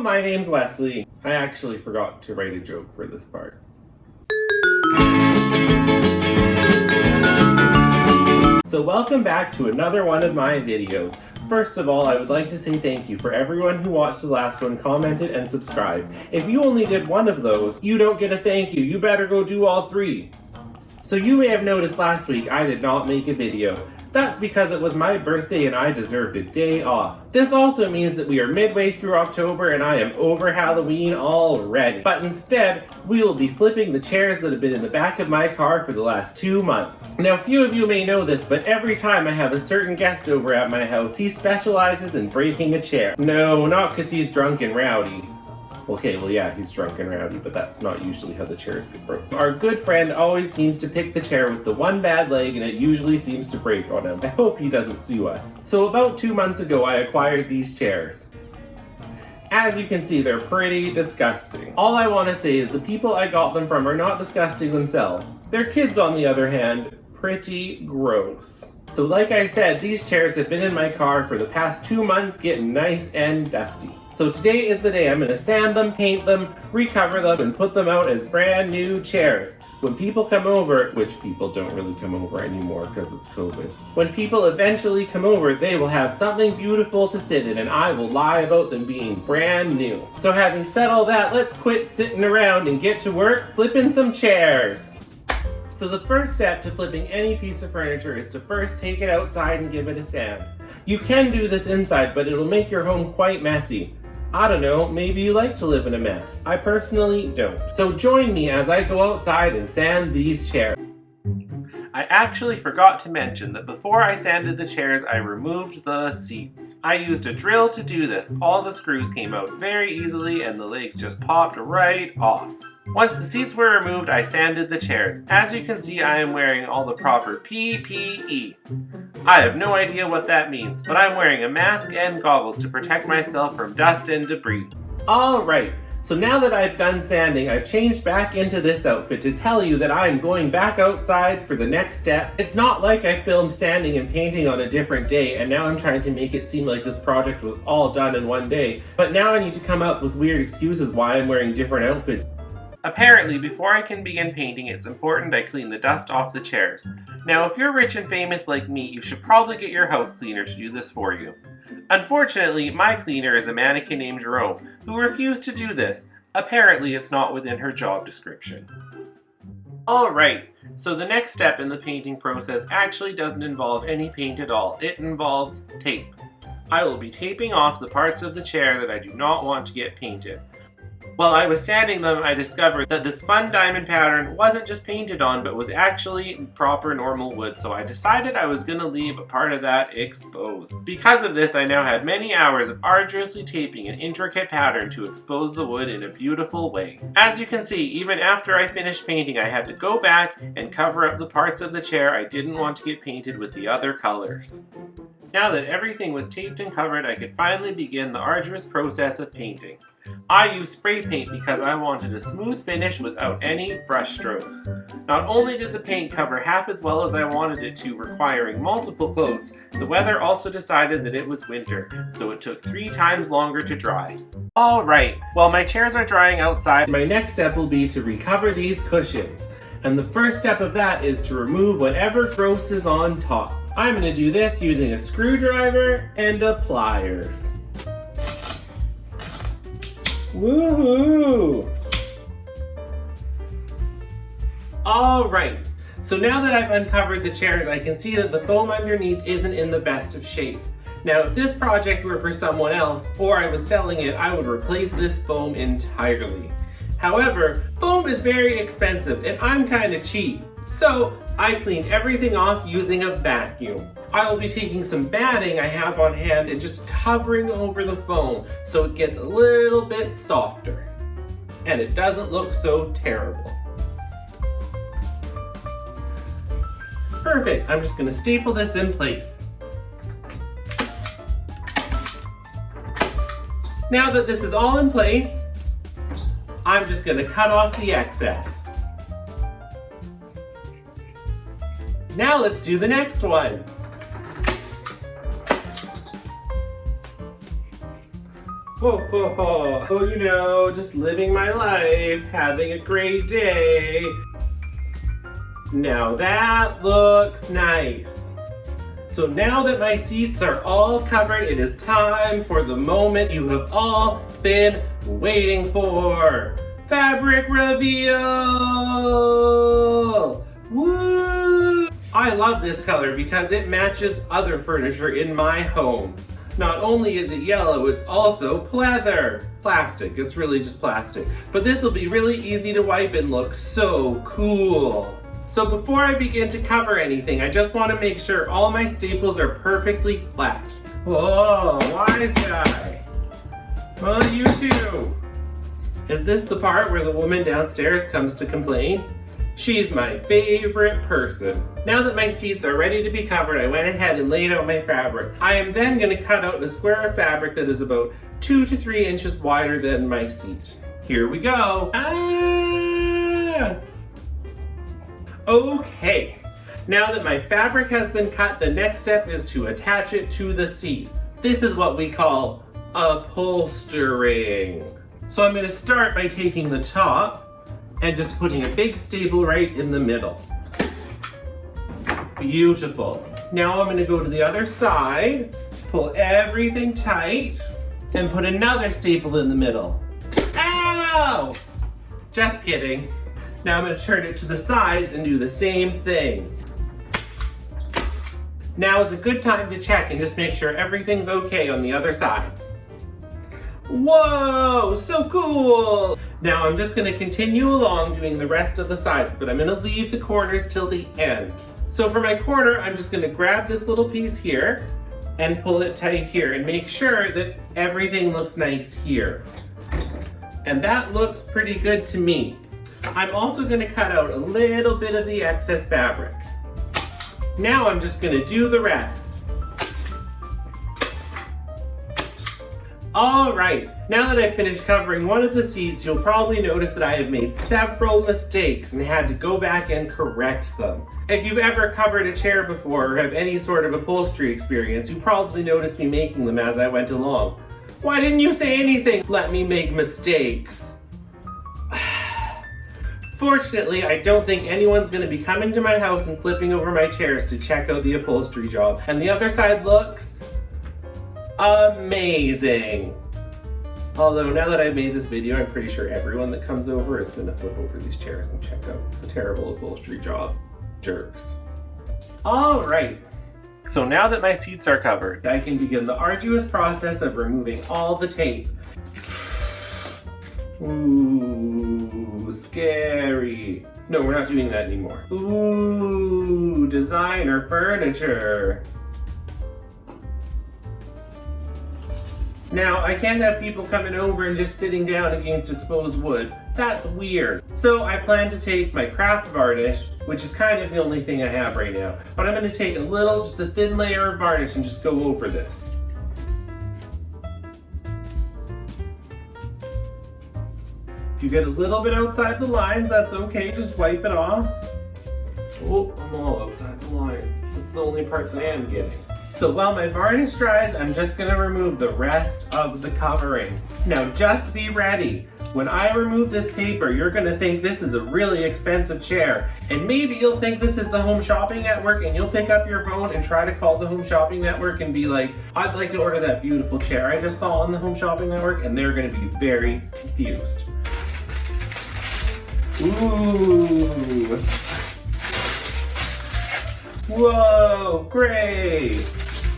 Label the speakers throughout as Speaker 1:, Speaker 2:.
Speaker 1: my name's Wesley. I actually forgot to write a joke for this part. So welcome back to another one of my videos. First of all, I would like to say thank you for everyone who watched the last one, commented, and subscribed. If you only did one of those, you don't get a thank you. You better go do all three. So you may have noticed last week I did not make a video. That's because it was my birthday and I deserved a day off. This also means that we are midway through October and I am over Halloween already. But instead, we will be flipping the chairs that have been in the back of my car for the last 2 months. Now, few of you may know this, but every time I have a certain guest over at my house, he specializes in breaking a chair. No, not because he's drunk and rowdy. Okay, well yeah, he's drunk and rowdy, but that's not usually how the chairs get broken. Our good friend always seems to pick the chair with the one bad leg and it usually seems to break on him. I hope he doesn't sue us. So about 2 months ago, I acquired these chairs. As you can see, they're pretty disgusting. All I want to say is the people I got them from are not disgusting themselves. Their kids, on the other hand, pretty gross. So like I said, these chairs have been in my car for the past 2 months getting nice and dusty. So today is the day I'm going to sand them, paint them, recover them, and put them out as brand new chairs. When people come over, which people don't really come over anymore because it's COVID. When people eventually come over, they will have something beautiful to sit in and I will lie about them being brand new. So having said all that, let's quit sitting around and get to work flipping some chairs. So the first step to flipping any piece of furniture is to first take it outside and give it a sand. You can do this inside, but it'll make your home quite messy. I don't know, maybe you like to live in a mess. I personally don't. So join me as I go outside and sand these chairs. I actually forgot to mention that before I sanded the chairs, I removed the seats. I used a drill to do this. All the screws came out very easily and the legs just popped right off. Once the seats were removed, I sanded the chairs. As you can see, I am wearing all the proper PPE. I have no idea what that means, but I'm wearing a mask and goggles to protect myself from dust and debris. Alright, so now that I've done sanding, I've changed back into this outfit to tell you that I'm going back outside for the next step. It's not like I filmed sanding and painting on a different day, and now I'm trying to make it seem like this project was all done in one day. But now I need to come up with weird excuses why I'm wearing different outfits. Apparently, before I can begin painting, it's important I clean the dust off the chairs. Now, if you're rich and famous like me, you should probably get your house cleaner to do this for you. Unfortunately, my cleaner is a mannequin named Jerome, who refused to do this. Apparently, it's not within her job description. Alright, so the next step in the painting process actually doesn't involve any paint at all. It involves tape. I will be taping off the parts of the chair that I do not want to get painted. While I was sanding them, I discovered that this fun diamond pattern wasn't just painted on, but was actually proper normal wood, so I decided I was going to leave a part of that exposed. Because of this, I now had many hours of arduously taping an intricate pattern to expose the wood in a beautiful way. As you can see, even after I finished painting, I had to go back and cover up the parts of the chair I didn't want to get painted with the other colors. Now that everything was taped and covered, I could finally begin the arduous process of painting. I used spray paint because I wanted a smooth finish without any brush strokes. Not only did the paint cover half as well as I wanted it to, requiring multiple coats, the weather also decided that it was winter, so it took 3 times longer to dry. Alright, while my chairs are drying outside, my next step will be to recover these cushions. And the first step of that is to remove whatever gross is on top. I'm going to do this using a screwdriver and a pliers. Woohoo! Alright, so now that I've uncovered the chairs, I can see that the foam underneath isn't in the best of shape. Now, if this project were for someone else, or I was selling it, I would replace this foam entirely. However, foam is very expensive, and I'm kind of cheap, so I cleaned everything off using a vacuum. I will be taking some batting I have on hand and just covering over the foam so it gets a little bit softer. And it doesn't look so terrible. Perfect, I'm just going to staple this in place. Now that this is all in place, I'm just going to cut off the excess. Now let's do the next one. Oh, you know, just living my life, having a great day. Now that looks nice. So now that my seats are all covered, it is time for the moment you have all been waiting for. Fabric reveal! Woo! I love this color because it matches other furniture in my home. Not only is it yellow, it's also pleather. Plastic, it's really just plastic. But this will be really easy to wipe and look so cool. So before I begin to cover anything, I just want to make sure all my staples are perfectly flat. Whoa, wise guy. Well, you too. Is this the part where the woman downstairs comes to complain? She's my favorite person. Now that my seats are ready to be covered, I went ahead and laid out my fabric. I am then going to cut out a square of fabric that is about 2 to 3 inches wider than my seat. Here we go. Okay, now that my fabric has been cut, the next step is to attach it to the seat. This is what we call upholstering. So I'm going to start by taking the top and just putting a big staple right in the middle. Beautiful. Now I'm going to go to the other side, pull everything tight, and put another staple in the middle. Ow! Just kidding. Now I'm going to turn it to the sides and do the same thing. Now is a good time to check and just make sure everything's okay on the other side. Whoa, so cool! Now I'm just going to continue along doing the rest of the sides, but I'm going to leave the corners till the end. So for my corner, I'm just going to grab this little piece here and pull it tight here and make sure that everything looks nice here. And that looks pretty good to me. I'm also going to cut out a little bit of the excess fabric. Now I'm just going to do the rest. All right, now that I've finished covering one of the seats, you'll probably notice that I have made several mistakes and had to go back and correct them. If you've ever covered a chair before or have any sort of upholstery experience, you probably noticed me making them as I went along. Why didn't you say anything? Let me make mistakes. Fortunately, I don't think anyone's going to be coming to my house and flipping over my chairs to check out the upholstery job. And the other side looks amazing. Although now that I've made this video, I'm pretty sure everyone that comes over is going to flip over these chairs and check out the terrible upholstery job. Jerks. All right. So now that my seats are covered, I can begin the arduous process of removing all the tape. Ooh, scary. No, we're not doing that anymore. Ooh, designer furniture. Now, I can't have people coming over and just sitting down against exposed wood. That's weird. So I plan to take my craft varnish, which is kind of the only thing I have right now, but I'm going to take just a thin layer of varnish and just go over this. If you get a little bit outside the lines, that's okay, just wipe it off. Oh, I'm all outside the lines. That's the only parts I am getting. So while my varnish dries, I'm just gonna remove the rest of the covering. Now just be ready. When I remove this paper, you're gonna think this is a really expensive chair. And maybe you'll think this is the Home Shopping Network and you'll pick up your phone and try to call the Home Shopping Network and be like, I'd like to order that beautiful chair I just saw on the Home Shopping Network, and they're gonna be very confused. Ooh. Whoa, great.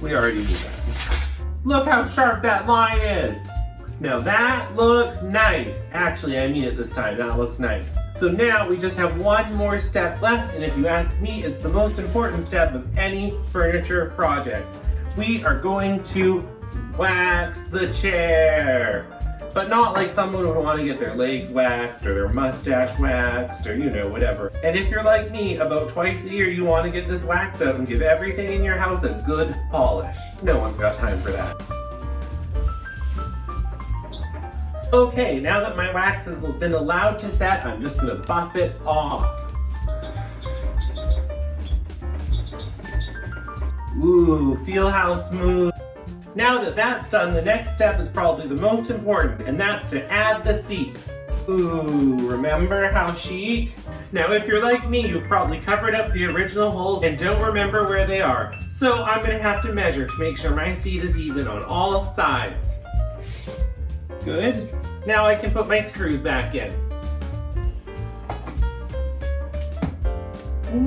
Speaker 1: We already knew that. Look how sharp that line is. Now that looks nice. Actually, I mean it this time, that looks nice. So now we just have one more step left, and if you ask me, it's the most important step of any furniture project. We are going to wax the chair. But not like someone would want to get their legs waxed or their mustache waxed or, you know, whatever. And if you're like me, about twice a year you want to get this wax out and give everything in your house a good polish. No one's got time for that. Okay, now that my wax has been allowed to set, I'm just going to buff it off. Ooh, feel how smooth. Now that that's done, the next step is probably the most important, and that's to add the seat. Ooh, remember how chic? Now if you're like me, you've probably covered up the original holes and don't remember where they are. So I'm gonna have to measure to make sure my seat is even on all sides. Good. Now I can put my screws back in.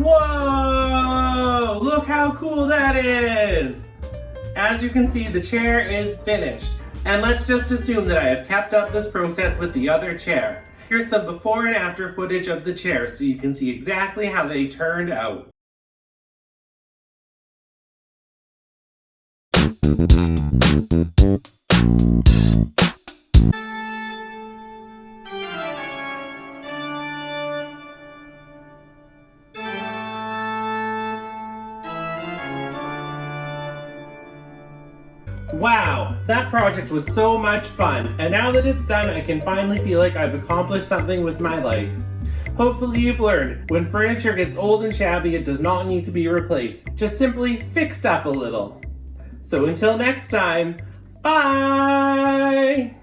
Speaker 1: Whoa! Look how cool that is! As you can see, the chair is finished. And let's just assume that I have kept up this process with the other chair. Here's some before and after footage of the chair so you can see exactly how they turned out. Wow, that project was so much fun, and now that it's done, I can finally feel like I've accomplished something with my life. Hopefully you've learned, when furniture gets old and shabby, it does not need to be replaced, just simply fixed up a little. So until next time, bye!